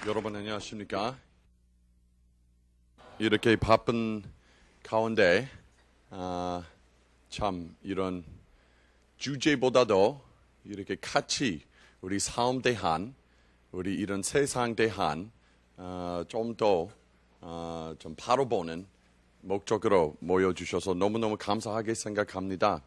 여러분 안녕하십니까? 이렇게 바쁜 가운데 참 이런 주제보다도 이렇게 같이 우리 삶 대한 우리 이런 세상 대한 좀 더 좀 바로 보는 목적으로 모여주셔서 너무너무 감사하게 생각합니다.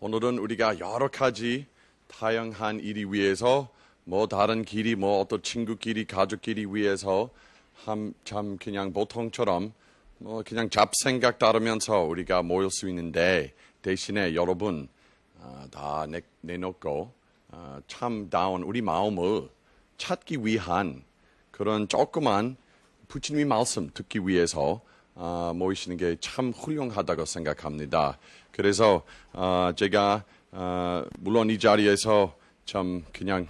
오늘은 우리가 여러 가지 다양한 일이 위해서 뭐 다른 길이 뭐 어떤 친구끼리 가족끼리 위해서 참 그냥 보통처럼 뭐 그냥 잡생각 따르면서 우리가 모일 수 있는데 대신에 여러분 다 내놓고 참다운 우리 마음을 찾기 위한 그런 조그만 부처님의 말씀 듣기 위해서 모이시는 게 참 훌륭하다고 생각합니다. 그래서 제가 물론 이 자리에서 참 그냥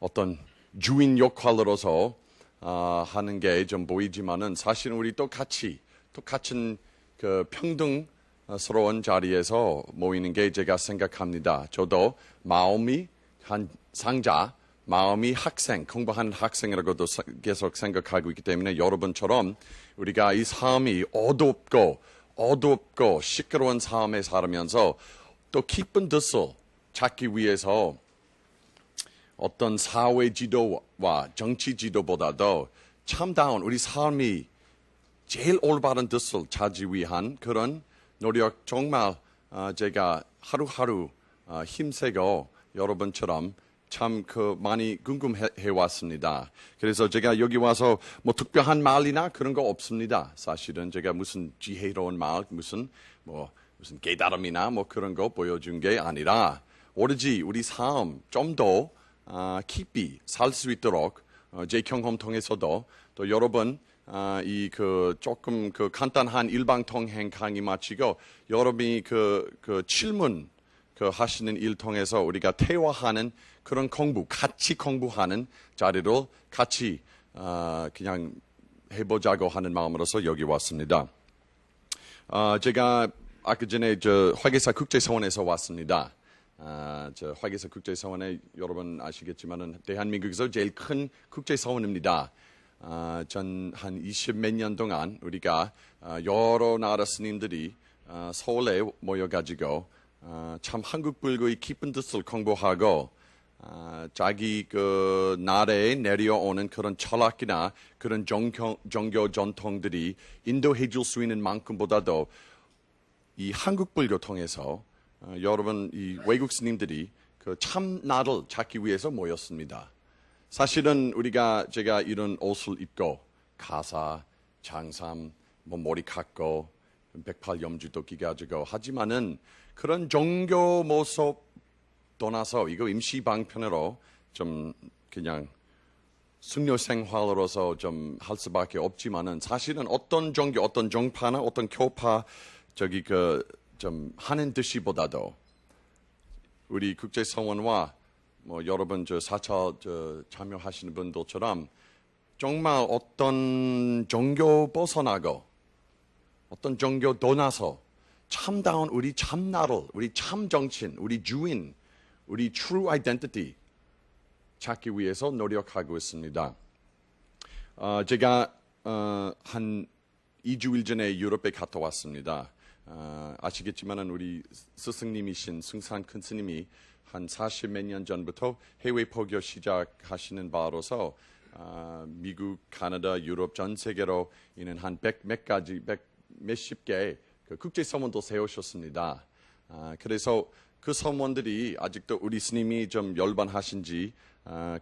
어떤 주인 역할로서 하는 게 좀 보이지만은 사실은 우리 똑같은 그 평등스러운 자리에서 모이는 게 제가 생각합니다. 저도 마음이 한 상자, 마음이 학생, 공부하는 학생이라고도 계속 생각하고 있기 때문에 여러분처럼 우리가 이 삶이 어둡고 시끄러운 삶에 살면서 또 깊은 뜻을 찾기 위해서 어떤 사회 지도와 정치 지도보다도 참다운 우리 삶이 제일 올바른 뜻을 찾기 위한 그런 노력 정말 제가 하루하루 힘쓰고 여러분처럼 참 많이 궁금해 왔습니다. 그래서 제가 여기 와서 뭐 특별한 말이나 그런 거 없습니다. 사실은 제가 무슨 지혜로운 말, 무슨 깨달음이나 뭐 그런 거 보여준 게 아니라 오로지 우리 삶 좀 더 깊이 살 수 있도록 제 경험 통해서도 또 여러분 조금 간단한 일방통행 강의 마치고 여러분이 질문 하시는 일 통해서 우리가 대화하는 그런 같이 공부하는 자리를 같이 그냥 해보자고 하는 마음으로서 여기 왔습니다. 제가 아까 전에 회계사 국제서원에서 왔습니다. 회계사 국제서원에 여러분 아시겠지만은 대한민국에서 제일 큰 국제서원입니다. 전 한 20몇 년 동안 우리가 여러 나라 스님들이 서울에 모여가지고 참 한국 불교의 깊은 뜻을 공부하고 자기 나라에 내려오는 그런 철학이나 그런 종교 전통들이 인도해 줄 수 있는 만큼보다도 이 한국 불교 통해서 여러분 이 외국 스님들이 참나를 찾기 위해서 모였습니다. 사실은 제가 이런 옷을 입고 가사, 장삼, 머리 깎고 108염주도 끼가지고 하지만은 그런 종교 모습 떠나서 이거 임시 방편으로 좀 그냥 승려 생활로서 좀 할 수밖에 없지만은 사실은 어떤 종교, 어떤 종파나 어떤 교파 좀 하는 듯이보다도 우리 국제성원과 뭐 여러분 사찰 참여하시는 분들처럼 정말 어떤 종교 벗어나고 어떤 종교 떠나서 참다운 우리 참나를, 우리 참 정신, 우리 주인, 우리 true identity 찾기 위해서 노력하고 있습니다. 제가 한 2주일 전에 유럽에 갔다 왔습니다. 아시겠지만은 우리 스승님이신 승산 큰 스님이 한 40몇 년 전부터 해외 포교 시작하시는 바로서 미국, 카나다, 유럽 전 세계로 있는 한 몇십 개의 국제 서원도 세우셨습니다. 그래서 그 서원들이 아직도 우리 스님이 좀 열반하신 지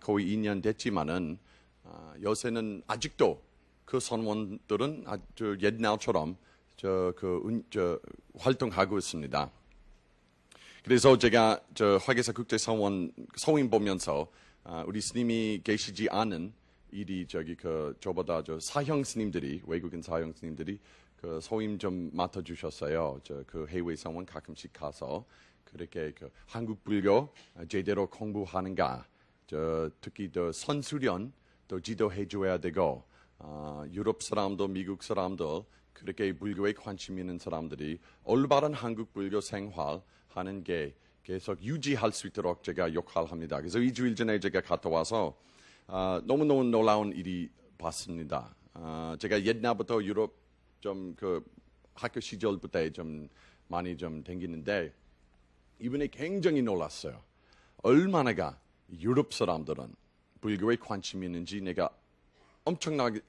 거의 2년 됐지만은 요새는 아직도 그 서원들은 아주 옛날처럼 활동하고 있습니다. 그래서 제가 회계사 국제서원 소임 보면서 우리 스님이 계시지 않은 일이 저보다 사형 스님들이 외국인 사형 스님들이 소임 좀 맡아주셨어요. 해외 서원 가끔씩 가서 그렇게 한국 불교 제대로 공부하는가, 특히 선수련 또 지도해줘야 되고 유럽 사람도 미국 사람들 그렇게 불교에 관심 있는 사람들이 올바른 한국 불교 생활하는 게 계속 유지할 수 있도록 제가 역할합니다. 그래서 2주일 전에 제가 갔다 와서 너무너무 놀라운 일이 봤습니다. 제가 옛날부터 유럽 학교 시절부터 좀 많이 좀 댕기는데 이번에 굉장히 놀랐어요. 얼마나가 유럽 사람들은 불교에 관심이 있는지 내가 엄청나게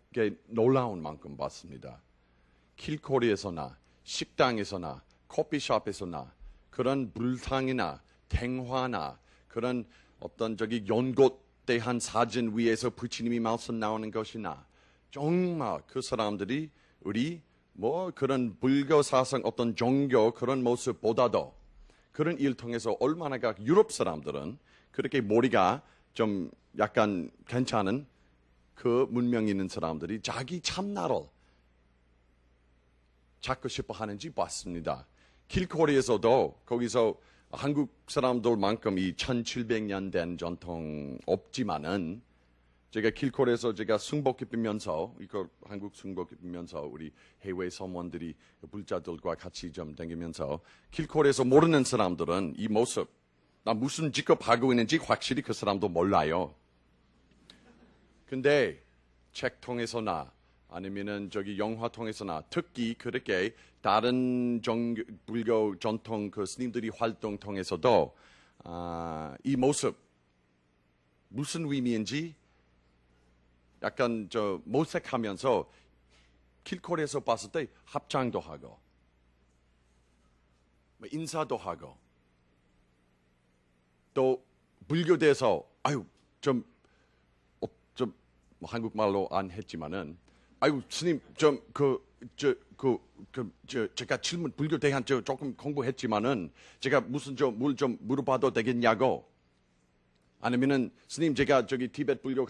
놀라운 만큼 봤습니다. 길거리에서나 식당에서나 커피숍에서나 그런 불상이나 탱화나 그런 어떤 연꽃대한 사진 위에서 부처님이 말씀 나오는 것이나 정말 그 사람들이 우리 그런 불교 사상 어떤 종교 그런 모습보다도 그런 일 통해서 얼마나 유럽 사람들은 그렇게 머리가 좀 약간 괜찮은 그 문명 있는 사람들이 자기 참나를 찾고 싶어 하는지 봤습니다. 길거리에서도 거기서 한국 사람들만큼 이 1700년 된 전통 없지만은 제가 길거리에서 제가 승복 입으면서 이거 한국 승복 입으면서 우리 해외 선원들이 불자들과 같이 좀 다니면서 길거리에서 모르는 사람들은 이 모습 나 무슨 직업하고 있는지 확실히 그 사람도 몰라요. 근데 책 통해서나 아니면은 영화 통해서나 특히 그렇게 다른 불교 전통 그 스님들이 활동 통해서도 이 모습 무슨 의미인지 약간 모색하면서 길거리에서 봤을 때 합장도 하고 인사도 하고 또 불교대에서 한국말로 안 했지만은 스님 제가 질문 불교 대한 조금 공부했지만은 제가 무슨 물 좀 물어봐도 되겠냐고 아니면은 스님 제가 티베트 불교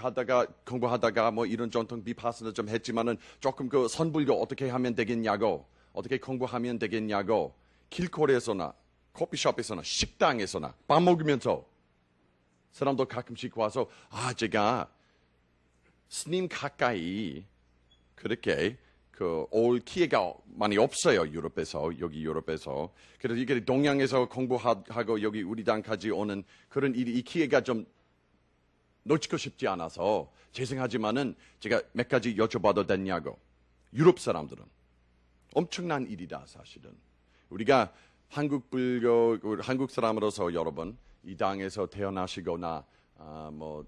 공부하다가 이런 전통 비파스나 좀 했지만은 조금 그 선불교 어떻게 하면 되겠냐고 어떻게 공부하면 되겠냐고 길거리에서나 커피숍에서나 식당에서나 밥 먹으면서 사람도 가끔씩 와서 제가 스님 가까이 그렇게 올 기회가 많이 없어요. 여기 유럽에서. 그래서 이게 동양에서 공부하고 여기 우리 땅까지 오는 그런 이 기회가 좀 놓치고 싶지 않아서 죄송하지만은 제가 몇 가지 여쭤봐도 되냐고. 유럽 사람들은 엄청난 일이다 사실은. 우리가 한국 사람으로서 여러분 이 땅에서 태어나시거나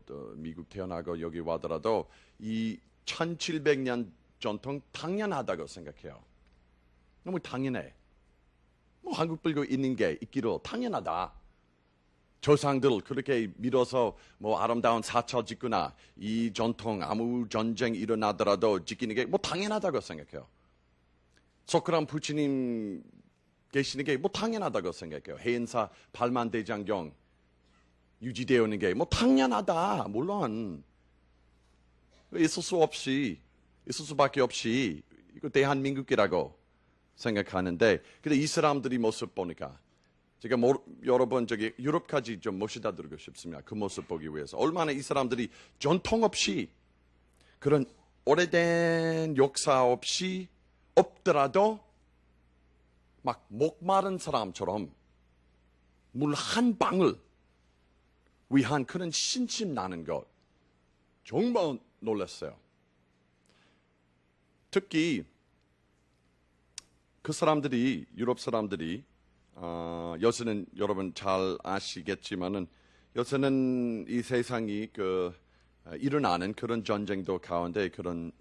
또 미국 태어나고 여기 와더라도 이 1700년 전통 당연하다고 생각해요. 너무 당연해. 한국 불교 있는 게 있기로 당연하다. 조상들 그렇게 믿어서 아름다운 사찰 짓거나 이 전통 아무 전쟁 일어나더라도 지키는 게 당연하다고 생각해요. 소크람 부처님 계시는 게 당연하다고 생각해요. 해인사 발만대장경 유지되어 있는 게 당연하다. 물론 있을 수밖에 없이 이거 대한민국이라고 생각하는데 근데 이 사람들이 모습 보니까 제가 여러 번 유럽까지 좀 모시다 드리고 싶습니다. 그 모습 보기 위해서 얼마나 이 사람들이 전통 없이 그런 오래된 역사 없이 없더라도 막 목마른 사람처럼 물 한 방울 위한 그런 신심 나는 것 정말 놀랐어요. 특히 그 사람들이 유럽 사람들이 요새는 여러분 잘 아시겠지만은 요새는 이 세상이 일어나는 그런 전쟁도 가운데 그런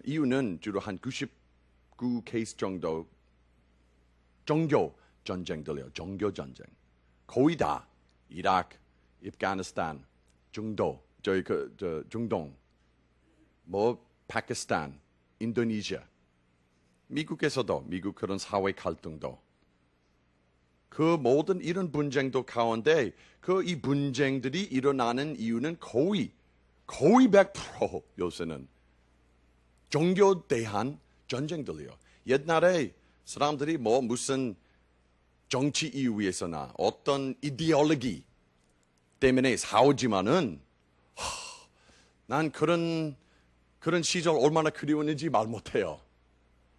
이유는 주로 한 99 케이스 정도 종교 전쟁들이요. 종교 전쟁. 거의 다 이라크, 아프가니스탄, 중동, 중동, 파키스탄, 인도네시아, 미국에서도 미국 그런 사회 갈등도 그 모든 이런 분쟁도 가운데 이 분쟁들이 일어나는 이유는 거의 100% 요새는 종교에 대한 전쟁들이요. 옛날에 사람들이 무슨 정치 이유 위해서나 어떤 이데올로기 때문에 싸우지만은 난 그런 시절 얼마나 그리웠는지 말 못해요.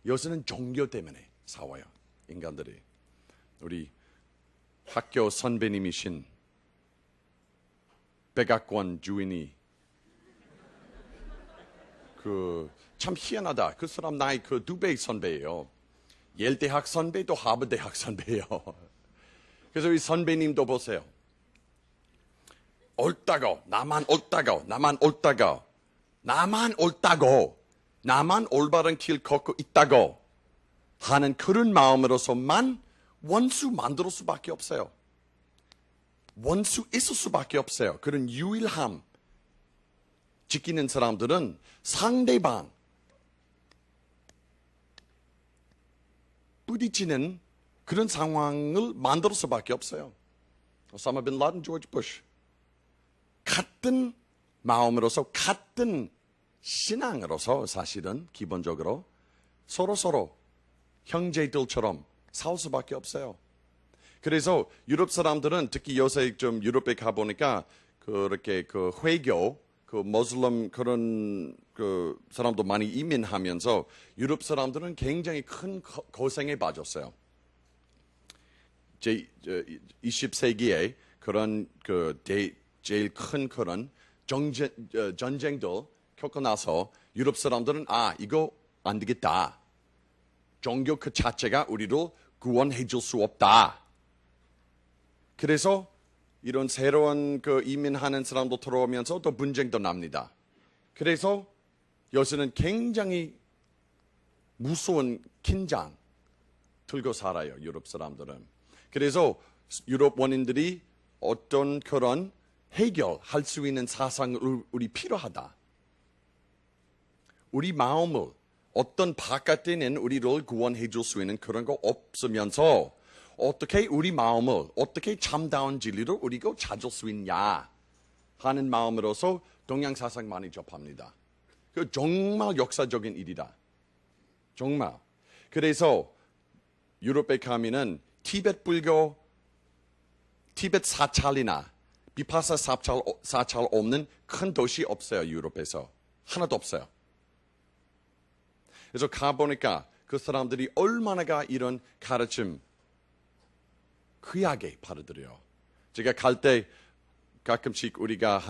요새는 종교 때문에 싸워요. 인간들이. 우리 학교 선배님이신 백악관 주인이 참 희한하다. 그 사람 나이 그 2배 선배예요. 옐 대학 선배도 하버드 대학 선배예요. 그래서 이 선배님도 보세요. 옳다고, 나만 옳다고, 나만 옳다고, 나만 옳다고, 나만 올바른 길 걷고 있다고 하는 그런 마음으로서만 원수 만들 수밖에 없어요. 원수 있을 수밖에 없어요. 그런 유일함 지키는 사람들은 상대방 부딪히는 그런 상황을 만들 수밖에 없어요. 오사마 빈 라든, 조지 부시 같은 마음으로서 같은 신앙으로서 사실은 기본적으로 서로 형제들처럼 싸울 수밖에 없어요. 그래서 유럽 사람들은 특히 요새 좀 유럽에 가보니까 그렇게 그 회교, 그 모슬람 그런 그 사람도 많이 이민하면서 유럽 사람들은 굉장히 큰 고생에 빠졌어요. 20세기에 그런 제일 큰 그런 전쟁도 겪고 나서 유럽 사람들은 이거 안 되겠다. 종교 그 자체가 우리를 구원해 줄 수 없다. 그래서 이런 새로운 그 이민하는 사람도 들어오면서 또 분쟁도 납니다. 그래서 요새는 굉장히 무서운 긴장 들고 살아요. 유럽 사람들은. 그래서 유럽 원인들이 어떤 그런 해결할 수 있는 사상을 우리 필요하다. 우리 마음을 어떤 바깥에는 우리를 구원해 줄 수 있는 그런 거 없으면서 어떻게 우리 마음을 어떻게 참다운 진리를 우리가 찾을 수 있냐 하는 마음으로서 동양 사상 많이 접합니다. 그 정말 역사적인 일이다. 정말. 그래서 유럽에 가면은 티베트 불교, 티베트 사찰이나 비파사 사찰 없는 큰 도시 없어요. 유럽에서. 하나도 없어요. 그래서 가보니까 그 사람들이 얼마나 이런 가르침 귀하게 받아들여요. 제가 갈 때 가끔씩 우리가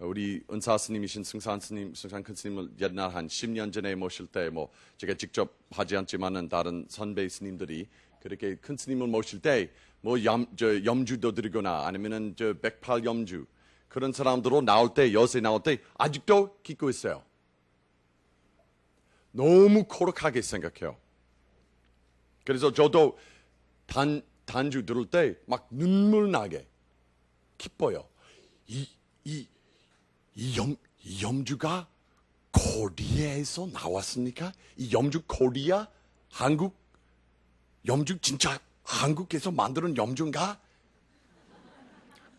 우리 은사 스님이신 승산 큰 스님을 옛날 한 10년 전에 모실 때 제가 직접 하지 않지만은 다른 선배 스님들이 그렇게 큰 스님을 모실 때 염주도 드리거나 아니면은 108 염주 그런 사람들로 나올 때 여세 나올 때 아직도 기고 있어요. 너무 코력하게 생각해요. 그래서 저도 단주 들을 때 막 눈물 나게 기뻐요. 이 염주가 코리아에서 나왔습니까? 이 염주 코리아? 한국? 염주 진짜 한국에서 만드는 염주인가?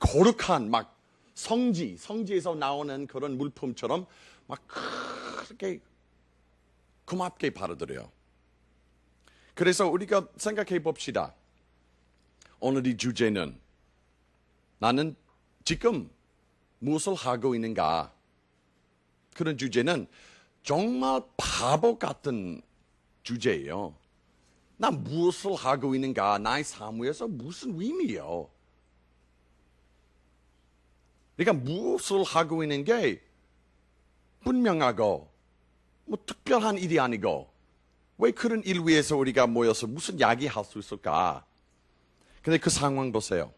거룩한 막 성지에서 나오는 그런 물품처럼 막 그렇게 고맙게 받아들여요. 그래서 우리가 생각해 봅시다. 오늘 이 주제는 나는 지금 무엇을 하고 있는가? 그런 주제는 정말 바보 같은 주제예요. 나 무엇을 하고 있는가? 나의 사무에서 무슨 의미예요? 그러니까 무엇을 하고 있는 게 분명하고 특별한 일이 아니고 왜 그런 일 위해서 우리가 모여서 무슨 이야기할 수 있을까? 근데 그 상황 보세요.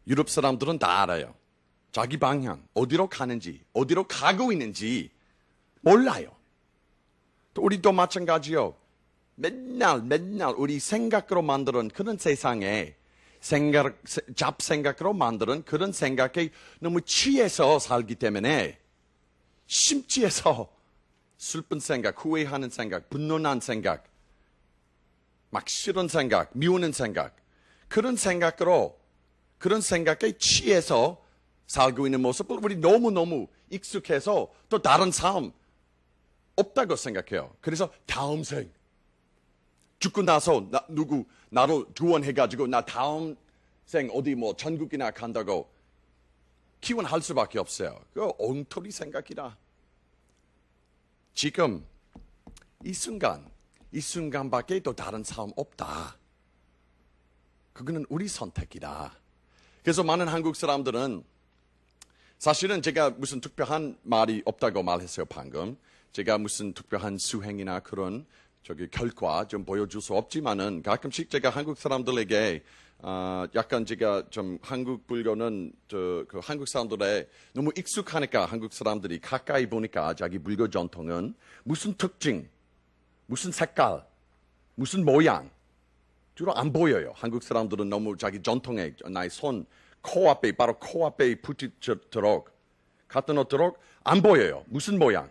유럽 사람들은 다 알아요. 자기 방향, 어디로 가는지, 어디로 가고 있는지 몰라요. 또 우리도 마찬가지요. 맨날 우리 생각으로 만드는 그런 세상에 잡생각으로 만드는 그런 생각에 너무 취해서 살기 때문에 심취해서 슬픈 생각, 후회하는 생각, 분노난 생각, 막 싫은 생각, 미우는 생각 그런 생각에 취해서 살고 있는 모습을 우리 너무너무 익숙해서 또 다른 삶 없다고 생각해요. 그래서 다음 생 죽고 나서 나를 구원해가지고 나 다음 생 어디 천국이나 간다고 기원할 수밖에 없어요. 그거 엉터리 생각이라. 지금 이 순간밖에 또 다른 삶 없다. 그거는 우리 선택이다. 그래서 많은 한국 사람들은 사실은 제가 무슨 특별한 말이 없다고 말했어요, 방금. 제가 무슨 특별한 수행이나 그런 결과 좀 보여줄 수 없지만은 가끔씩 제가 한국 사람들에게 약간 제가 좀 한국 불교는 그 한국 사람들에 너무 익숙하니까 한국 사람들이 가까이 보니까 자기 불교 전통은 무슨 특징, 무슨 색깔, 무슨 모양 주로 안 보여요. 한국 사람들은 너무 자기 전통에 나의 손 코앞에 바로 코앞에 붙이도록 갖다 놓도록 안 보여요. 무슨 모양,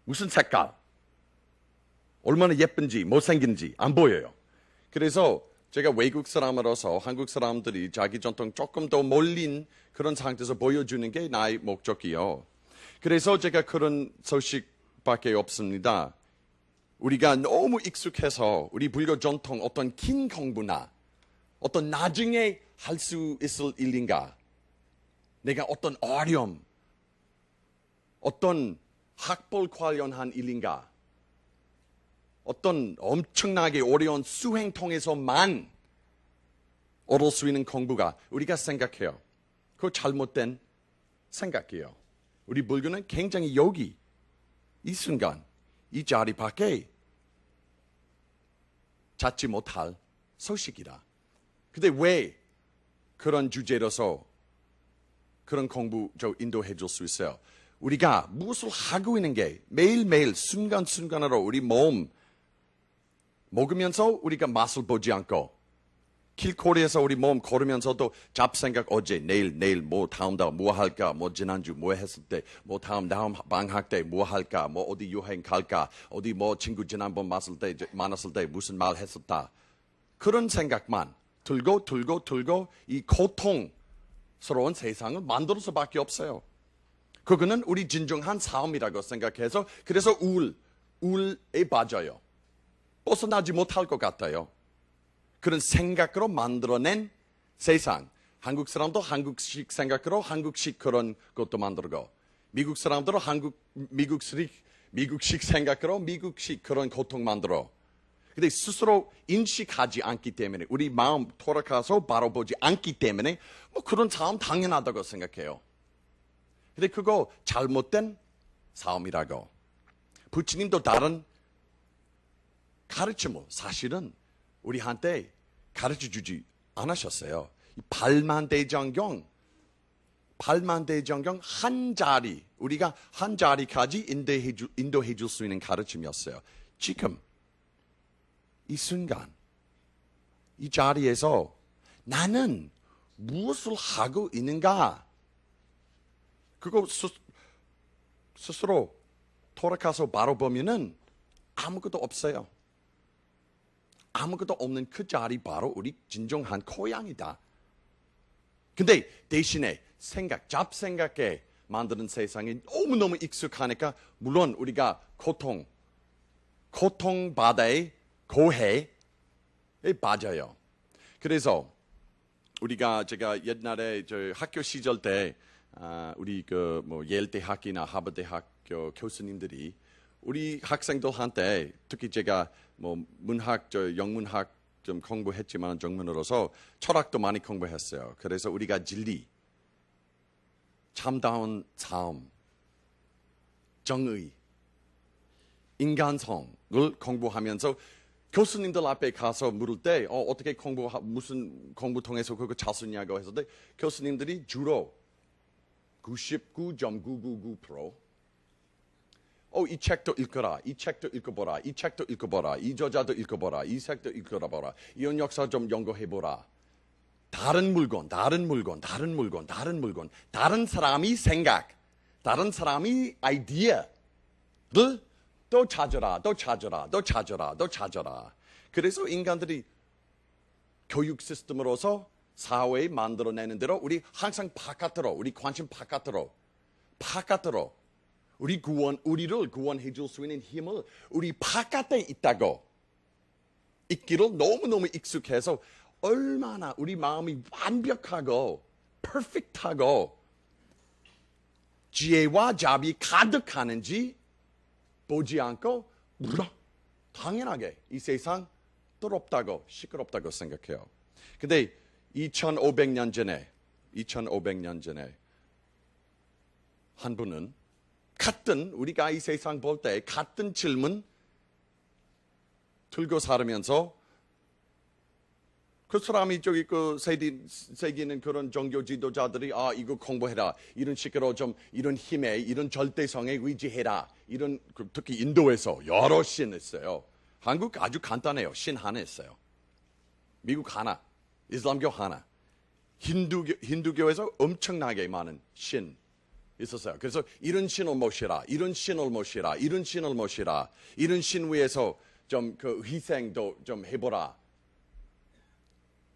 무슨 색깔, 얼마나 예쁜지, 못생긴지 안 보여요. 그래서 제가 외국 사람으로서 한국 사람들이 자기 전통 조금 더 몰린 그런 상태에서 보여주는 게 나의 목적이요. 그래서 제가 그런 소식밖에 없습니다. 우리가 너무 익숙해서 우리 불교 전통 어떤 긴 공부나 어떤 나중에 할 수 있을 일인가, 내가 어떤 어려움, 어떤 학벌 관련한 일인가, 어떤 엄청나게 어려운 수행 통해서만 얻을 수 있는 공부가 우리가 생각해요. 그거 잘못된 생각이에요. 우리 불교는 굉장히 여기 이 순간 이 자리 밖에 찾지 못할 소식이다. 근데 왜 그런 주제로서 그런 공부 인도해 줄 수 있어요? 우리가 무엇을 하고 있는 게 매일매일 순간순간으로 우리 몸 먹으면서 우리가 맛을 보지 않고 길거리에서 우리 몸 걸으면서도 잡생각 어제 내일 뭐 다음 달 뭐 할까, 뭐 지난주 뭐 했을 때, 뭐 다음 방학 때 뭐 할까, 뭐 어디 여행 갈까, 어디 뭐 친구 지난번 만났을 때 무슨 말 했었다, 그런 생각만 들고 이 고통스러운 세상을 만들 수밖에 없어요. 그거는 우리 진정한 싸움이라고 생각해서 그래서 우울에 빠져요. 벗어나지 못할 것 같아요. 그런 생각으로 만들어낸 세상. 한국 사람도 한국식 생각으로 한국식 그런 것도 만들고, 미국 사람들은 미국식 생각으로 미국식 그런 고통 만들어. 근데 스스로 인식하지 않기 때문에, 우리 마음 돌아가서 바로 보지 않기 때문에 뭐 그런 싸움 당연하다고 생각해요. 근데 그거 잘못된 싸움이라고. 부처님도 다른 가르침을 사실은 우리한테 가르쳐주지 않으셨어요. 발만대장경 한 자리, 우리가 한 자리까지 인도해 줄 수 있는 가르침이었어요. 지금 이 순간 이 자리에서 나는 무엇을 하고 있는가, 그거 스스로 돌아가서 바로 보면은 아무것도 없어요. 아무것도 없는 그 자리 바로 우리 진정한 고향이다. 근데 대신에 잡생각에 만드는 세상이 너무너무 익숙하니까 물론 우리가 고통바다의 고해에 빠져요. 그래서 제가 옛날에 학교 시절 때 우리 예일 대학이나 하버드 대학교 교수님들이 우리 학생들한테, 특히 제가 문학, 영문학 좀 공부했지만 정문으로서 철학도 많이 공부했어요. 그래서 우리가 진리, 참다운 삶, 정의, 인간성을 공부하면서 교수님들 앞에 가서 물을 때 어떻게 무슨 공부 통해서 그거 잘 쓰냐고 했을 때 교수님들이 주로 99.999% 이 책도 읽어라, 이 책도 읽어보라, 이 책도 읽어보라, 이 저자도 읽어보라, 이 책도 읽어보라, 이런 역사 좀 연구해보라. 다른 물건, 다른 사람이 생각, 다른 사람이 아이디어를 또 찾아라. 그래서 인간들이 교육 시스템으로서 사회에 만들어내는 대로 우리 항상 바깥으로, 우리 관심 바깥으로 우리를 구원해 줄 수 있는 힘을 우리 바깥에 있기를 너무너무 익숙해서 얼마나 우리 마음이 완벽하고 퍼펙트하고 지혜와 자비 가득하는지 보지 않고 당연하게 이 세상 더럽다고 시끄럽다고 생각해요. 근데 2500년 전에 한 분은 같은 우리가 이 세상 볼 때 같은 질문 들고 살으면서 그 사람이 저기 그 새기는 그런 종교 지도자들이 이거 공부해라 이런 식으로 좀 이런 힘에 이런 절대성에 의지해라 이런 특히 인도에서 여러 신 있어요. 한국 아주 간단해요. 신 하나 있어요. 미국 하나, 이슬람교 하나, 힌두교에서 엄청나게 많은 신 있었어요. 그래서 이런 신을 모시라, 이런 신을 모시라, 이런 신을 모시라, 이런 신 위해서 좀 그 희생도 좀 해보라.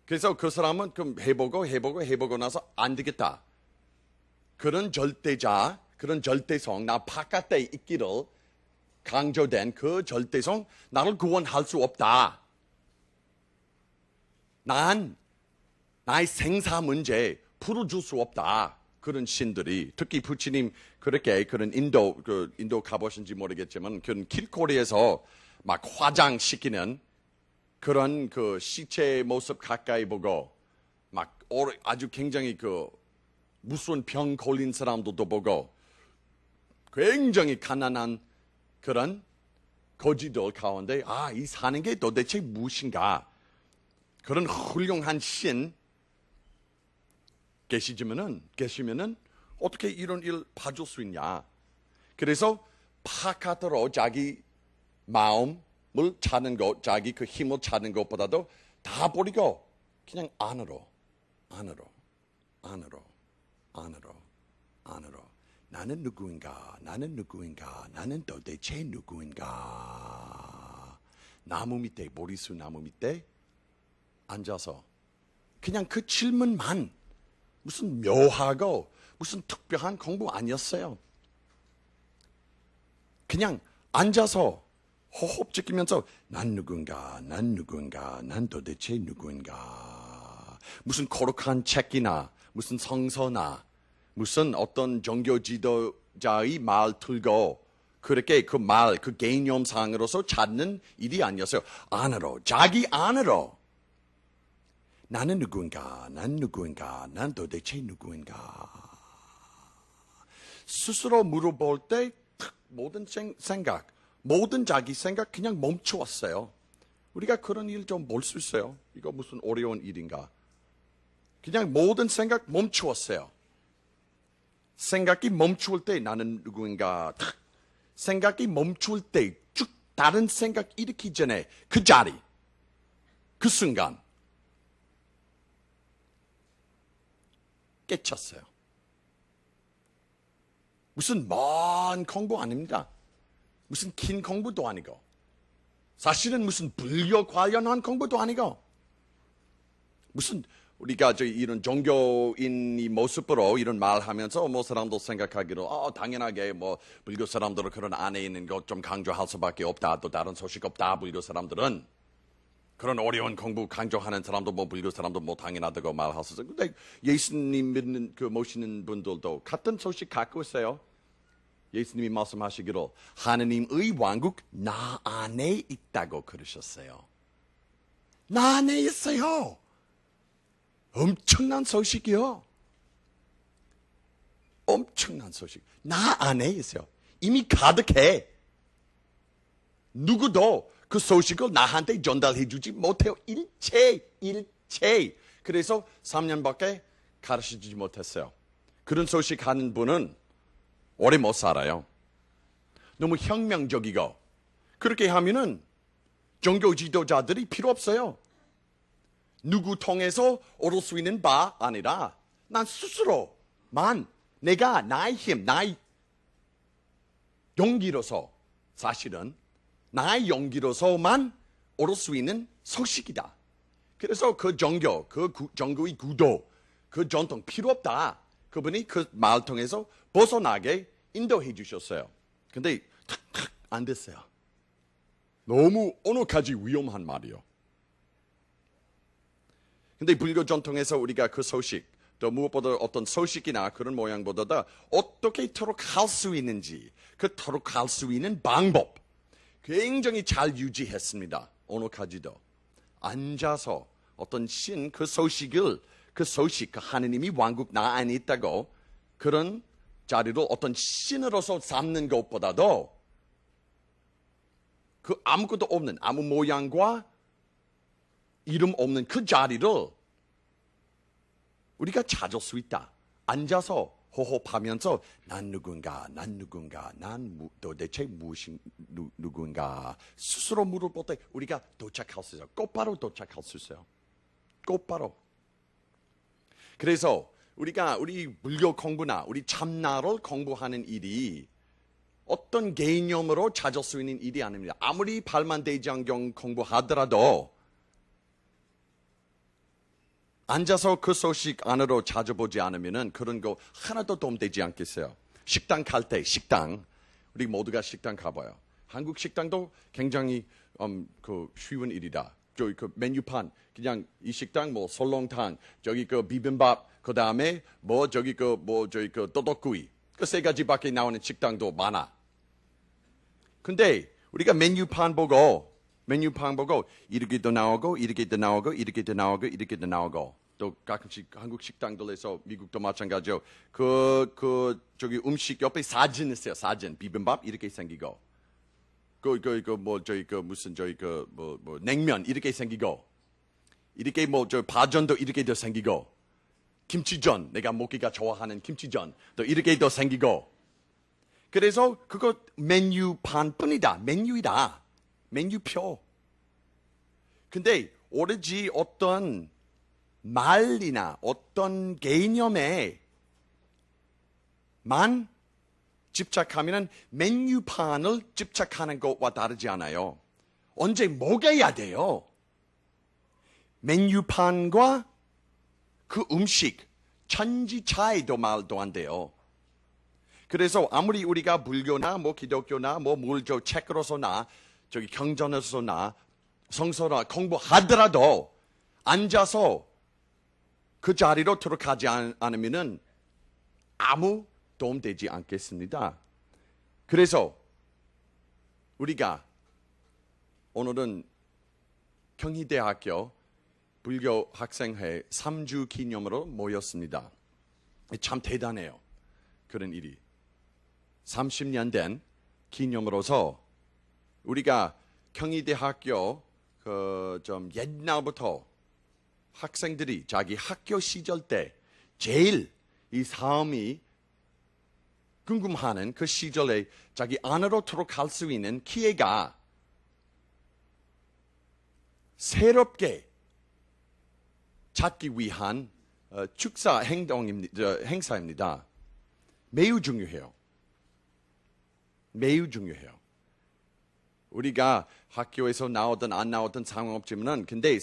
그래서 그 사람은 그 해보고 나서 안 되겠다. 그런 절대자, 그런 절대성, 나 바깥에 있기를 강조된 그 절대성, 나를 구원할 수 없다. 난 나의 생사 문제 풀어줄 수 없다. 그런 신들이 특히 부처님 그렇게 그런 인도 가보신지 모르겠지만 그런 길거리에서 막 화장시키는 그런 그 시체 모습 가까이 보고 막 아주 굉장히 그 무슨 병 걸린 사람들도 보고 굉장히 가난한 그런 거지들 가운데 이 사는 게 도대체 무엇인가 그런 훌륭한 신 계시면은 어떻게 이런 일 봐줄 수 있냐. 그래서 바깥으로 자기 마음을 찾는 것, 자기 그 힘을 찾는 것보다도 다 버리고 그냥 안으로. 나는 누구인가? 나는 도대체 누구인가? 나무 밑에, 보리수 나무 밑에 앉아서 그냥 그 질문만 무슨 묘하고 무슨 특별한 공부 아니었어요. 그냥 앉아서 호흡 지키면서 난 누군가, 난 도대체 누구인가. 무슨 거룩한 책이나 무슨 성서나 무슨 어떤 종교 지도자의 말 들고 그렇게 그 개념상으로서 찾는 일이 아니었어요. 안으로, 자기 안으로. 나는 누구인가, 난 도대체 누구인가. 스스로 물어볼 때 모든 생각, 모든 자기 생각 그냥 멈추었어요. 우리가 그런 일 좀 볼 수 있어요. 이거 무슨 어려운 일인가. 그냥 모든 생각 멈추었어요. 생각이 멈출 때 나는 누구인가. 생각이 멈출 때 쭉 다른 생각 일으키기 전에 그 자리, 그 순간 깨쳤어요. 무슨 먼 공부 아닙니다. 무슨 긴 공부도 아니고 사실은 무슨 불교 관련한 공부도 아니고 무슨 우리가 이런 종교인이 모습으로 이런 말하면서 뭐 사람들 생각하기로 당연하게 뭐 불교 사람들은 그런 안에 있는 것 좀 강조할 수밖에 없다. 또 다른 소식 없다. 불교 사람들은 그런 어려운 공부 강조하는 사람도 뭐 불교 사람도 뭐 당연하다고 말할 수 있어요. 근데 예수님 믿는 그 모시는 분들도 같은 소식 갖고 있어요. 예수님이 말씀하시기로 하느님의 왕국 나 안에 있다고 그러셨어요. 나 안에 있어요. 엄청난 소식이요. 엄청난 소식. 나 안에 있어요. 이미 가득해. 누구도 그 소식을 나한테 전달해 주지 못해요. 일체. 그래서 3년밖에 가르쳐주지 못했어요. 그런 소식 하는 분은 오래 못 살아요. 너무 혁명적이고 그렇게 하면은 종교 지도자들이 필요 없어요. 누구 통해서 얻을 수 있는 바 아니라 난 스스로만 내가 나의 힘, 나의 용기로서 사실은 나의 용기로서만 얻을 수 있는 소식이다. 그래서 그 종교, 그 종교의 구도, 그 전통 필요 없다. 그분이 그 말 통해서 벗어나게 인도해 주셨어요. 근데 탁탁 안 됐어요. 너무 어느 가지 위험한 말이요. 근데 불교 전통에서 우리가 그 소식, 또 무엇보다 어떤 소식이나 그런 모양보다 어떻게 토록할 수 있는지, 그 토록할 수 있는 방법 굉장히 잘 유지했습니다. 어느 가지도. 앉아서 어떤 그 소식, 그 하느님이 왕국 나 안에 있다고 그런 자리를 어떤 신으로서 삼는 것보다도 그 아무것도 없는 아무 모양과 이름 없는 그 자리를 우리가 찾을 수 있다. 앉아서 호흡하면서 난 누군가, 난 도대체 무엇인 누군가 스스로 물어볼 때 우리가 도착할 수 있어요. 곧바로 도착할 수 있어요. 곧바로. 그래서 우리 불교 공부나 우리 참나를 공부하는 일이 어떤 개념으로 찾을 수 있는 일이 아닙니다. 아무리 발만대장경 공부하더라도 앉아서 그 소식 안으로 찾아보지 않으면 그런 거 하나도 도움되지 않겠어요. 식당 갈 때, 우리 모두가 식당 가봐요. 한국 식당도 굉장히 쉬운 일이다. 저기 그 메뉴판, 그냥 이 식당 뭐 설렁탕, 저기 그 비빔밥, 그 다음에 저기 그 또덕구이, 그 세 가지밖에 나오는 식당도 많아. 근데 우리가 메뉴판 보고 이렇게도 나오고 또 가끔씩 한국 식당들에서 미국도 마찬가지요. 저기 음식 옆에 사진 있어요. 사진 비빔밥 이렇게 생기고 냉면 이렇게 생기고 이렇게 파전도 이렇게 더 생기고 김치전 내가 먹기가 좋아하는 김치전 또 이렇게 더 생기고 그래서 그거 메뉴판뿐이다. 메뉴이다. 메뉴표. 근데 오로지 어떤 말이나 어떤 개념에만 집착하면 메뉴판을 집착하는 것과 다르지 않아요. 언제 먹어야 돼요. 메뉴판과 그 음식 천지 차이도 말도 안 돼요. 그래서 아무리 우리가 불교나 기독교나 물조 책으로서나 저기 경전에서나 성서나 공부하더라도 앉아서 그 자리로 들어가지 않으면 아무 도움되지 않겠습니다. 그래서 우리가 오늘은 경희대학교 불교 학생회 3주 기념으로 모였습니다. 참 대단해요. 그런 일이. 30년 된 기념으로서 우리가 경희대학교 좀 옛날부터 학생들이 자기 학교 시절 때 제일 이 삶이 궁금하는 그 시절에 자기 안으로 들어갈 수 있는 기회가 새롭게 찾기 위한 행사입니다. 매우 중요해요. 매우 중요해요. 우리가 학교에서 나오든 안 나오든 상관없지만은 근데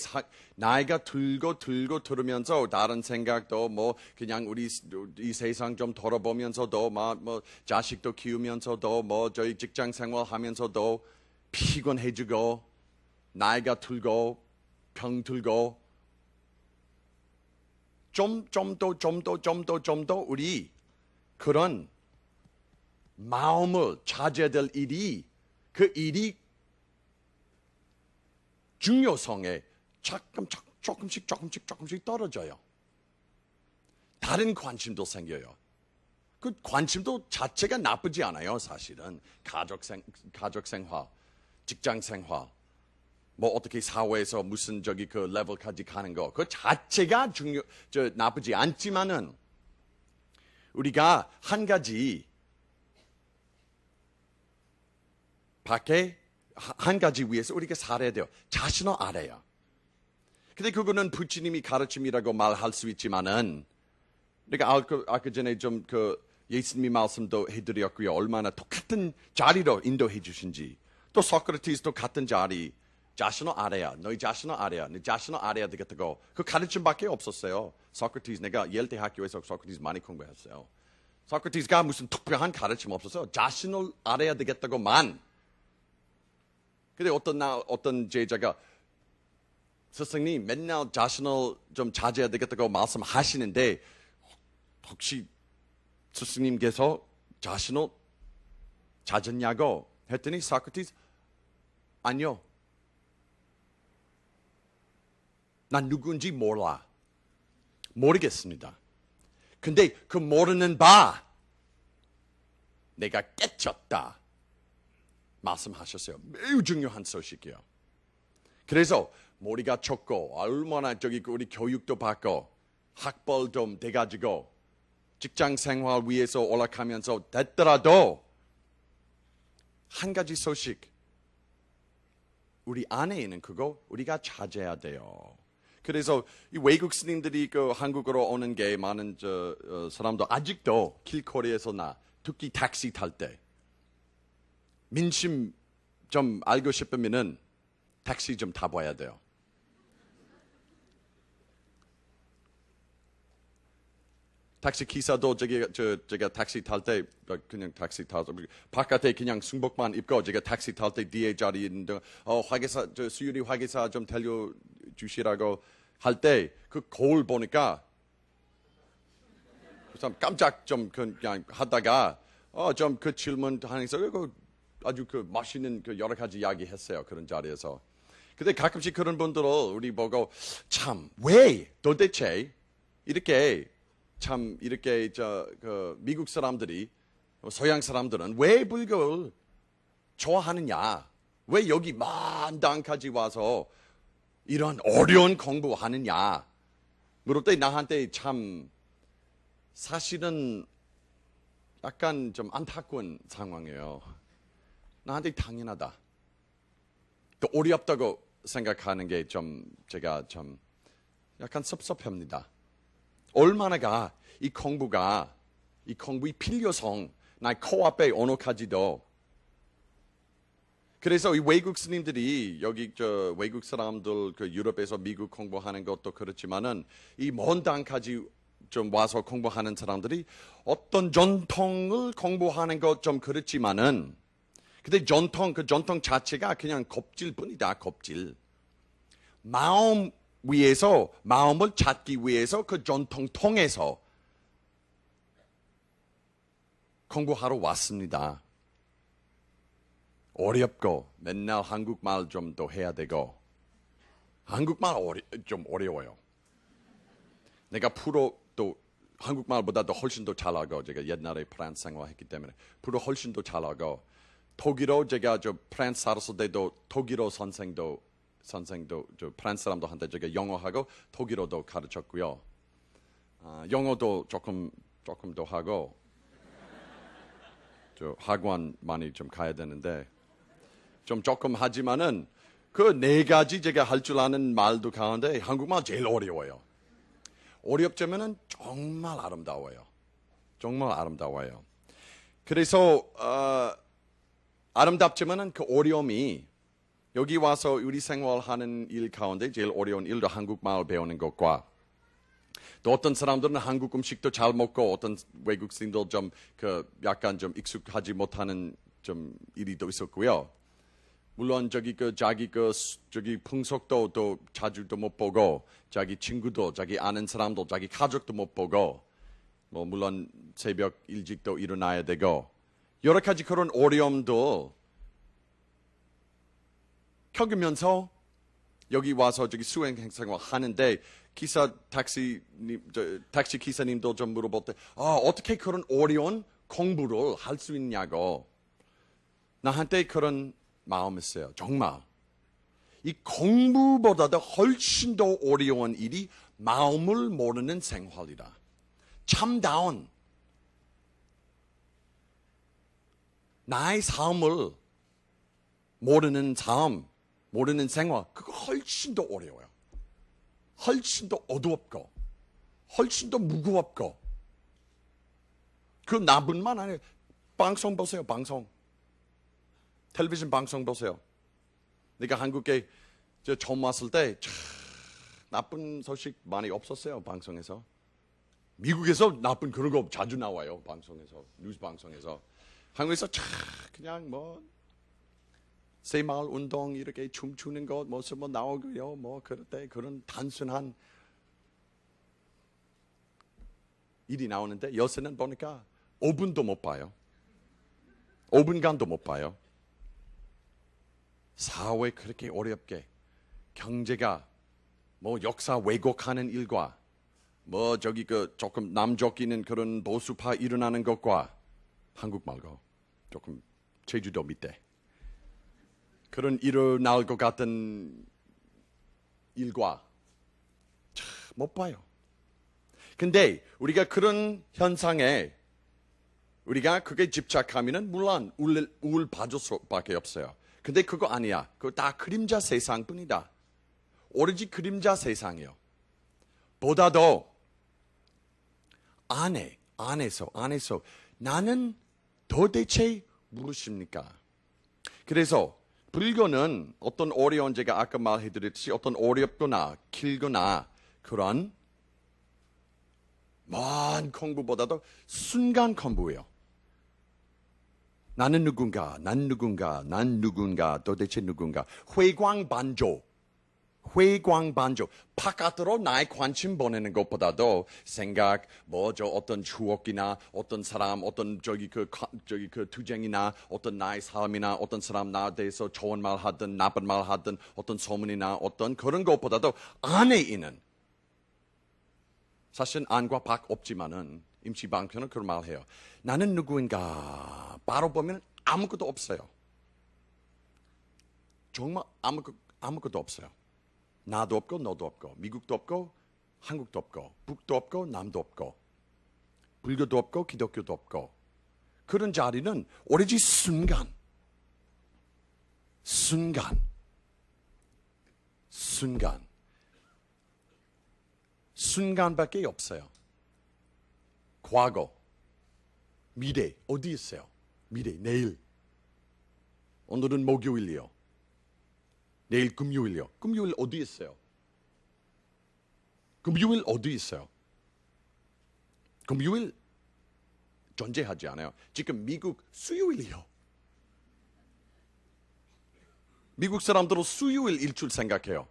나이가 들고 들으면서 다른 생각도 그냥 우리 이 세상 좀 돌아보면서도 자식도 키우면서도 저희 직장 생활하면서도 피곤해지고 나이가 들고 병 들고 좀 더 우리 그런 마음을 찾아야 될 일이 그 일이 중요성에 조금씩 떨어져요. 다른 관심도 생겨요. 그 관심도 자체가 나쁘지 않아요, 사실은. 가족 생활, 직장 생활, 어떻게 사회에서 무슨 그 레벨까지 가는 거, 그 자체가 나쁘지 않지만은 우리가 한 가지 위해서 우리가 살아야 돼요. 자신을 알아야. 근데 그거는 부처님이 가르침이라고 말할 수 있지만은, 내가 아까 전에 좀 예수님이 말씀도 해드렸고요. 얼마나 똑같은 자리로 인도해 주신지. 또 소크라테스도 같은 자리. 자신을 알아야. 너희 자신을 알아야. 너 자신을 알아야 되겠다고. 그 가르침밖에 없었어요. 소크라테스, 내가 예일 대학교에서 소크라테스 많이 공부했어요. 소크라테스가 무슨 특별한 가르침 없어서 자신을 알아야 되겠다고만. 근데 어떤 제자가 스승님 맨날 자신을 좀 찾아야 되겠다고 말씀하시는데 혹시 스승님께서 자신을 찾았냐고 했더니 소크라테스 아니요. 난 누군지 몰라. 모르겠습니다. 근데 그 모르는 바 내가 깨쳤다 말씀하셨어요. 매우 중요한 소식이에요. 그래서 머리가 좁고 얼마나 우리 교육도 받고 학벌 좀 돼가지고 직장 생활 위해서 올라가면서 됐더라도 한 가지 소식, 우리 안에 있는 그거 우리가 찾아야 돼요. 그래서 이 외국 스님들이 한국으로 오는 게 많은 사람도 아직도 길거리에서나 특히 택시 탈 때 민심 좀 알고 싶으면은 택시 좀 타봐야 돼요. 택시 기사도 제가 택시 탈 때 그냥 택시 타서 바깥에 그냥 승복만 입고 제가 택시 탈 때 뒤에 자리에 있는데 화기사 수유리 화기사 좀 데려 주시라고 할 때 그 거울 보니까 깜짝 좀 그냥 하다가 좀 그 질문 하면서 아주 맛있는 여러 가지 이야기 했어요. 그런 자리에서. 근데 가끔씩 그런 분들을 우리 보고 참 왜 도대체 이렇게 미국 사람들이 서양 사람들은 왜 불교를 좋아하느냐? 왜 여기 먼 땅까지 와서 이런 어려운 공부하느냐? 물을 때 나한테 참 사실은 약간 좀 안타까운 상황이에요. 나한테 당연하다. 또 어렵다고 생각하는 게 제가 약간 섭섭합니다. 얼마나가 이 공부의 필요성, 나의 코앞에 언어까지도. 그래서 이 외국 스님들이 여기 외국 사람들 유럽에서 미국 공부하는 것도 그렇지만은 이 먼 땅까지 좀 와서 공부하는 사람들이 어떤 전통을 공부하는 것 좀 그렇지만은 근데 그 전통 자체가 그냥 겁질뿐이다, 겁질. 마음을 찾기 위해서 그 전통 통해서 공부하러 왔습니다. 어렵고 맨날 한국말 좀 더 해야 되고 한국말 좀 어려워요. 내가 또 한국말보다도 훨씬 더 잘하고 제가 옛날에 프랑스 생활했기 때문에 훨씬 더 잘하고 독일어 제가 프랑스 살았을 때도 독일어 선생도 프랑스 사람들한테 제가 영어하고 독일어도 가르쳤고요. 영어도 조금 더 하고 학원 많이 좀 가야 되는데 조금 하지만은 그 네 가지 제가 할 줄 아는 말도 가운데 한국말 제일 어려워요. 어렵지만은 정말 아름다워요. 정말 아름다워요. 그래서 아름답지만은 그 어려움이 여기 와서 우리 생활하는 일 가운데 제일 어려운 일도 한국말 배우는 것과 또 어떤 사람들은 한국 음식도 잘 먹고 어떤 외국 스님들 약간 익숙하지 못하는 일이 또 있었고요. 물론 자기 풍속도 또 자주도 못 보고 자기 친구도 자기 아는 사람도 자기 가족도 못 보고 물론 새벽 일찍도 일어나야 되고 여러 가지 그런 어려움도 겪으면서 여기 와서 수행 생활 하는데 택시 기사님도 좀 물어볼 때 어떻게 그런 어려운 공부를 할 수 있냐고 나한테 그런 마음이 있어요. 정말 이 공부보다도 훨씬 더 어려운 일이 마음을 모르는 생활이라. 참다운 나의 삶을 모르는 생활, 그거 훨씬 더 어려워요. 훨씬 더 어두웠고, 훨씬 더 무거웠고. 그 나뿐만 아니에요. 방송 보세요, 방송. 텔레비전 방송 보세요. 내가 한국에 처음 왔을 때 나쁜 소식 많이 없었어요, 방송에서. 미국에서 나쁜 그런 거 자주 나와요, 방송에서. 뉴스 방송에서. 한국에서 그냥 새마을 운동 이렇게 춤추는 것 모습 나오고요. 그럴 때 그런 단순한 일이 나오는데 요새는 보니까 5분도 못 봐요. 5분간도 못 봐요. 사회 그렇게 어렵게 경제가 역사 왜곡하는 일과 조금 남적이는 그런 보수파 일어나는 것과 한국 말고 조금 제주도 밑에 그런 일어날 것 같은 일과 못 봐요. 근데 우리가 그런 현상에 우리가 그게 집착하면은 물론 우울 받을 수밖에 없어요. 근데 그거 아니야. 그거 다 그림자 세상뿐이다. 오로지 그림자 세상이요. 보다도 안에서 나는 도대체 무엇입니까? 그래서 불교는 어떤 어려운 제가 아까 말해드렸듯이 어떤 어렵거나 길거나 그런 먼 공부보다도 순간 공부예요. 나는 누군가, 난 누군가, 도대체 누군가. 회광반조. 바깥으로 나의 관심 보내는 것보다도 생각, 어떤 추억이나 어떤 사람, 어떤 그 투쟁이나 어떤 나의 삶이나 어떤 사람 나에 대해서 좋은 말 하든 나쁜 말 하든 어떤 소문이나 어떤 그런 것보다도 안에 있는 사실 안과 밖 없지만은 임시방편은 그런 말 해요. 나는 누구인가 바로 보면 아무것도 없어요. 정말 아무것도 없어요. 나도 없고 너도 없고 미국도 없고 한국도 없고 북도 없고 남도 없고 불교도 없고 기독교도 없고 그런 자리는 오로지 순간밖에 없어요. 과거, 미래 어디 있어요? 미래 내일. 오늘은 목요일이요. 내일 금요일이요. 금요일 어디 있어요? 금요일 어디 있어요? 금요일 존재하지 않아요. 지금 미국 수요일이요. 미국 사람들은 수요일 일출 생각해요.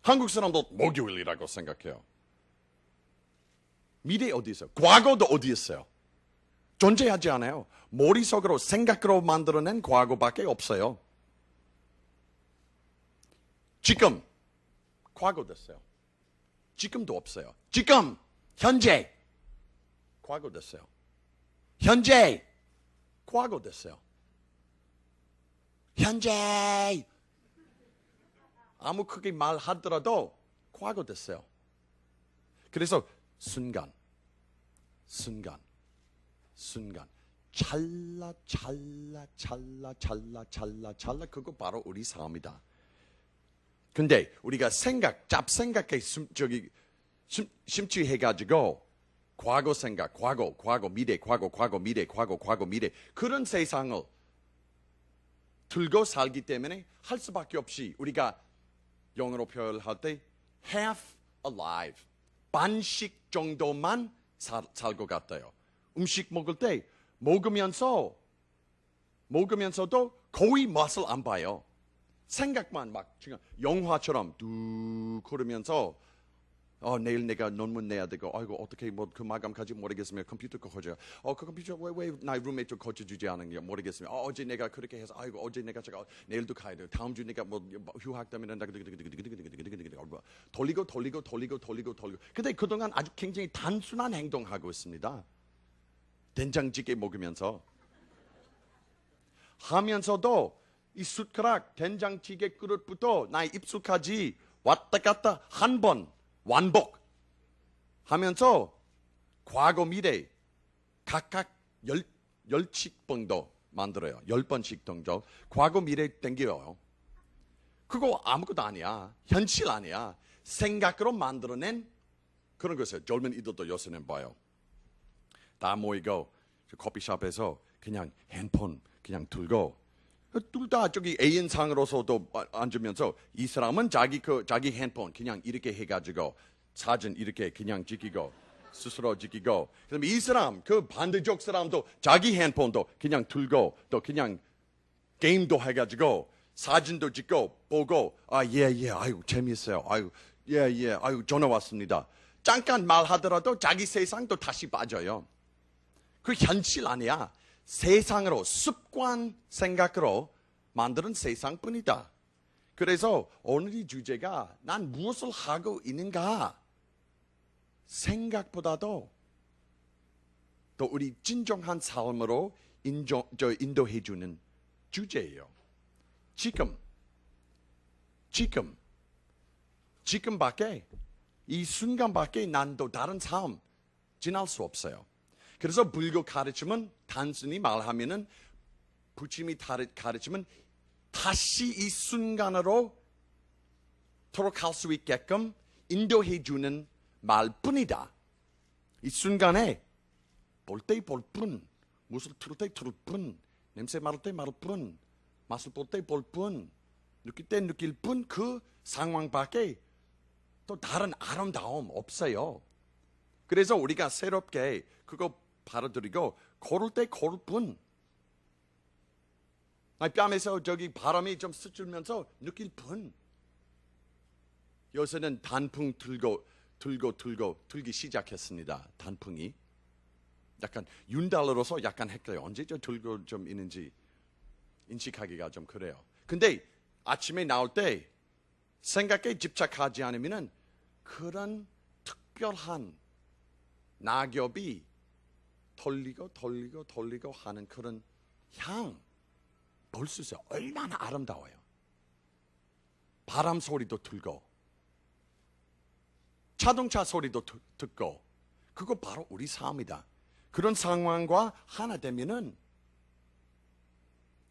한국 사람도 목요일이라고 생각해요. 미래 어디 있어요? 과거도 어디 있어요? 존재하지 않아요. 머릿속으로 생각으로 만들어낸 과거밖에 없어요. 지금 과거 됐어요. 지금도 없어요. 지금 현재 과거 됐어요. 현재 과거 됐어요. 현재 아무 크게 말하더라도 과거 됐어요. 그래서 순간 찰나 그거 바로 우리 삶이다. 근데 우리가 잡생각에 심취해가지고 과거 생각, 과거 미래, 과거 미래 그런 세상을 들고 살기 때문에 할 수밖에 없이 우리가 영어로 표현할 때 half alive 반씩 정도만 살 것 같아요. 음식 먹을 때 먹으면서도 거의 맛을 안 봐요. 생각만 막 지금 영화처럼 뚝 흐르면서 내일 내가 논문 내야 되고 아이고 어떻게 뭐 그 마감까지 모르겠으면 컴퓨터 고쳐줘요. 그 컴퓨터 왜 나의 룸메이트 고쳐주지 않은 게 모르겠으면 어제 내가 그렇게 해서 아이고 어제 내가 제가 내일도 가야 돼요. 다음 주 내가 뭐 휴학 때문에 돌리고 근데 그동안 아주 굉장히 단순한 행동하고 있습니다. 된장찌개 먹으면서 하면서도 이 숟가락 된장찌개 그릇부터 나의 입술까지 왔다 갔다 한 번 완복 하면서 과거 미래 각각 10씩 정도 만들어요. 10번씩 정도 과거 미래 땡겨요. 그거 아무것도 아니야. 현실 아니야. 생각으로 만들어낸 그런 것이에요. 젊은 이들도 요새는 봐요. 다 모이고 커피숍에서 그냥 핸드폰 그냥 들고 둘 다 저기 애인상으로서도 앉으면서 이 사람은 자기 핸드폰 그냥 이렇게 해가지고 사진 이렇게 그냥 찍히고 스스로 찍히고 그다음에 이 사람 그 반대쪽 사람도 자기 핸드폰도 그냥 들고 또 그냥 게임도 해가지고 사진도 찍고 보고 예 아이고 재미있어요 아이고 예 아이고 전화 왔습니다. 잠깐 말하더라도 자기 세상도 다시 빠져요. 그 현실 아니야. 세상으로 습관 생각으로 만드는 세상뿐이다. 그래서 오늘의 주제가 난 무엇을 하고 있는가 생각보다도 또 우리 진정한 삶으로 인도해주는 주제예요. 지금밖에 이 순간밖에 난 또 다른 삶 지날 수 없어요. 그래서 불교 가르침은 단순히 말하면은 부처님이 가르침은 다시 이 순간으로 돌아갈 수 있게끔 인도해주는 말뿐이다. 이 순간에 볼 때 볼 뿐, 무엇을 들을 때 들을 뿐, 냄새 맡을 때 맡을 뿐, 맛을 볼 때 볼 뿐, 느낄 때 느낄 뿐, 그 상황밖에 또 다른 아름다움 없어요. 그래서 우리가 새롭게 그거 받아들이고 걸을 때 걸을 뿐, 뺨에서 저기 바람이 좀 스치면서 느낄 뿐. 요새는 단풍 들기 시작했습니다. 단풍이 약간 윤달로서 약간 헷갈려요. 언제 저 들고 좀 있는지 인식하기가 좀 그래요. 근데 아침에 나올 때 생각에 집착하지 않으면은 그런 특별한 낙엽이 돌리고 하는 그런 향 볼 수 있어요. 얼마나 아름다워요. 바람 소리도 들고 자동차 소리도 듣고 그거 바로 우리 삶이다. 그런 상황과 하나 되면은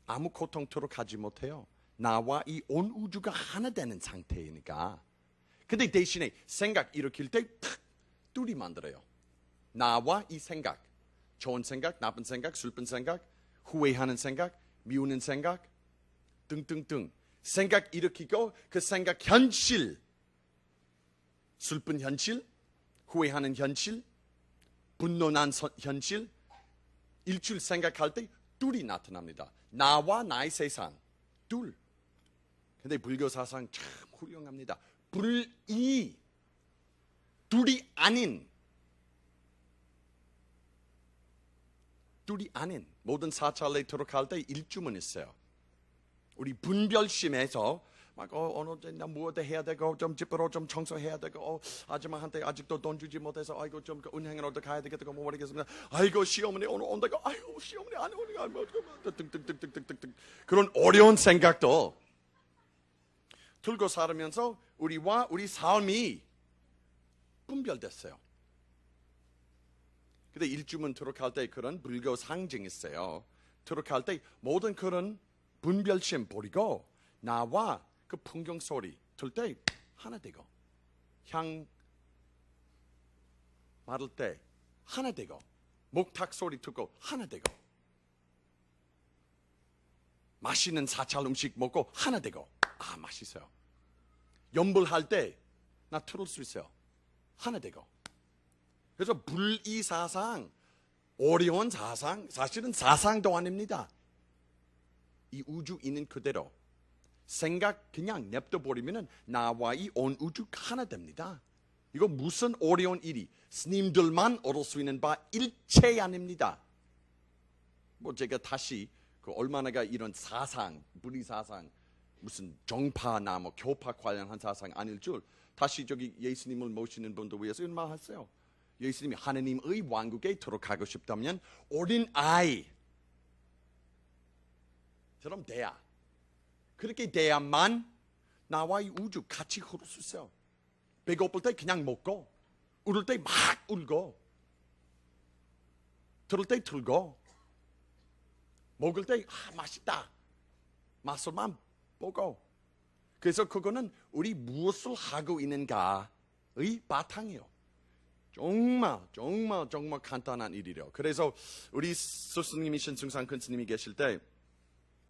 아무 고통토록 하지 못해요. 나와 이 온 우주가 하나 되는 상태이니까. 근데 대신에 생각 일으킬 때 탁 뚜리 만들어요. 나와 이 생각, 좋은 생각, 나쁜 생각, 슬픈 생각, 후회하는 생각, 미우는 생각 등등등 생각 일으키고 그 생각 현실, 슬픈 현실, 후회하는 현실, 분노난 현실, 일주일 생각할 때 둘이 나타납니다. 나와 나의 세상, 둘. 근데 불교 사상 참 훌륭합니다. 불이, 둘이 아닌 모든 사찰에 들어갈 때 일주문 있어요. 우리 분별심에서 막 어느 날 무엇을 해야 되고 좀 집으로 좀 청소해야 되고 아줌마한테 아직도 돈 주지 못해서 아이고 좀 은행으로 가야 되겠다 뭐 모르겠습니다. 아이고 시어머니 오늘 온다고 아이고 시어머니 안 오니까 등등등등등등 그런 어려운 생각도 들고 살면서 우리와 우리 삶이 분별됐어요. 근데 일주문 들어갈 때 그런 불교 상징이 있어요. 들어갈 때 모든 그런 분별심 버리고 나와 그 풍경 소리 들 때 하나 되고 향 맡을 때 하나 되고 목탁 소리 듣고 하나 되고 맛있는 사찰 음식 먹고 하나 되고 아 맛있어요. 염불할 때 나 틀을 수 있어요. 하나 되고 그래서 불이사상 어려운 사상 사실은 사상도 아닙니다. 이 우주 있는 그대로 생각 그냥 냅둬 버리면은 나와 이 온 우주 하나 됩니다. 이거 무슨 어려운 일이 스님들만 얻을 수 있는 바 일체 아닙니다. 뭐 제가 다시 그 얼마나가 이런 사상, 불의 사상 무슨 정파나 뭐 교파 관련한 사상 아닐 줄 다시 저기 예수님을 모시는 분들 위해서 이런 말 했어요. 예수님이 하나님의 왕국에 들어가고 싶다면 어린 아이처럼 돼야 그렇게 돼야만 나와 이 우주 같이 흐를 수 있어요. 배고플 때 그냥 먹고 울을 때 막 울고 들을 때 들고 먹을 때 맛있다 맛을만 보고 그래서 그거는 우리 무엇을 하고 있는가의 바탕이에요. 정말 간단한 일이래요. 그래서 우리 스승님이신 승상근 스님이 계실 때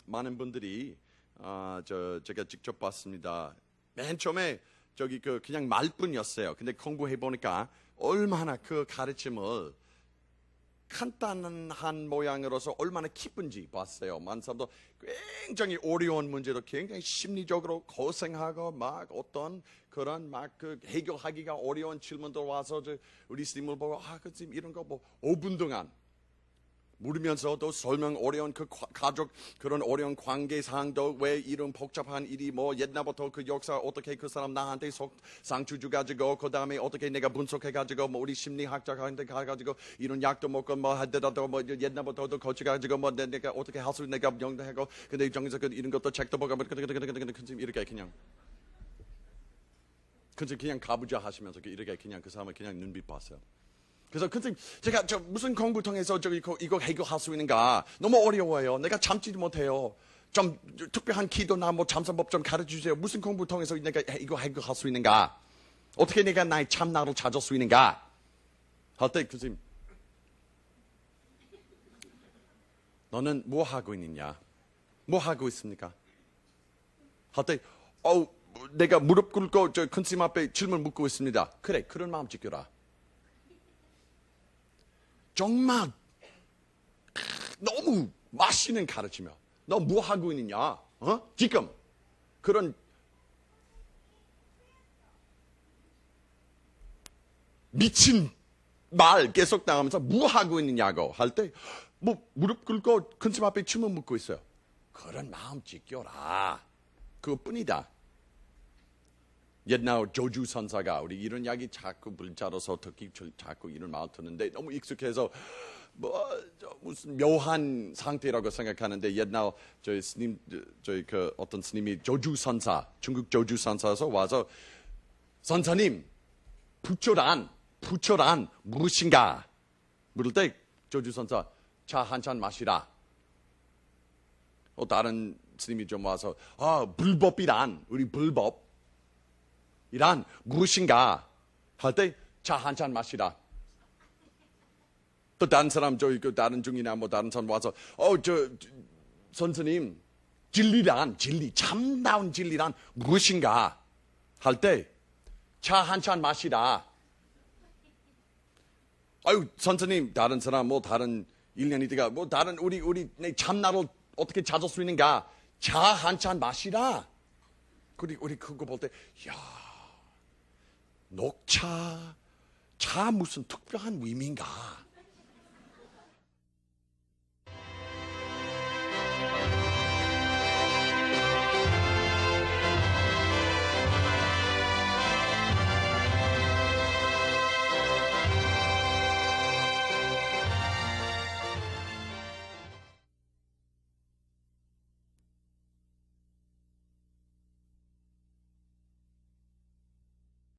많은 분들이 제가 직접 봤습니다. 맨 처음에 저기 그냥 말뿐이었어요. 근데 공부해 보니까 얼마나 그 가르침을 간단한 모양으로서 얼마나 기쁜지 봤어요. 많은 사람도 굉장히 어려운 문제도 굉장히 심리적으로 고생하고 막 어떤 그런 막 그 해결하기가 어려운 질문도 와서 우리 스님을 보고 그 스님 이런 거 뭐 5분 동안 물으면서도 설명 어려운 그 가족 그런 어려운 관계 사항도 왜 이런 복잡한 일이 뭐 옛날부터 그 역사 어떻게 그 사람 나한테 상처 주가지고 그 다음에 어떻게 내가 분석해가지고 뭐 우리 심리학자한테 가가지고 이런 약도 먹고 뭐 하더라도 뭐 옛날부터도 거쳐가지고 뭐 내가 어떻게 할 수 내가 명도하고 근데 입장에서 이런 것도 책도 보고 이렇게 그냥 가부좌 하시면서 이렇게 그냥 그 사람을 그냥 눈빛 봤어요. 그래서 선생님 제가 무슨 공부 통해서 이거 해결할 수 있는가 너무 어려워요. 내가 참지도 못해요. 좀 특별한 기도나 뭐 잠수법 좀 가르쳐 주세요. 무슨 공부 통해서 내가 이거 해결할 수 있는가? 어떻게 내가 나의 참나를 찾을 수 있는가? 할 때 선생님 너는 뭐 하고 있느냐? 뭐 하고 있습니까? 할 때 내가 무릎 꿇고 큰 스님 앞에 질문 묻고 있습니다. 그래 그런 마음 지켜라. 정말 너무 맛있는 가르치며 너 뭐 하고 있느냐? 지금 그런 미친 말 계속 나가면서 뭐 하고 있느냐고 할 때 뭐 무릎 꿇고 큰 스님 앞에 질문 묻고 있어요. 그런 마음 지켜라. 그것뿐이다. 옛날 조주 선사가 우리 이런 이야기 자꾸 물자로서 듣기 자꾸 이런 말 듣는데 너무 익숙해서 뭐 무슨 묘한 상태라고 생각하는데 옛날 저희 스님 저희 그 어떤 스님이 조주 선사 중국 조주 선사에서 와서 선사님 부처란 무엇인가 물을 때 조주 선사 차 한 잔 마시라. 다른 스님이 좀 와서 불법이란 우리 불법 이란 무엇인가 할 때 차 한 잔 마시라. 또 다른 사람 다른 중이나 뭐 다른 사람 와서 선생님 진리 참다운 진리란 무엇인가 할 때 차 한 잔 마시라. 선생님 다른 사람 뭐 다른 1년 있다가 뭐 다른 우리 내 참나를 어떻게 찾을 수 있는가? 차 한 잔 마시라. 우리 그거 볼 때 야 녹차 차 무슨 특별한 의미인가?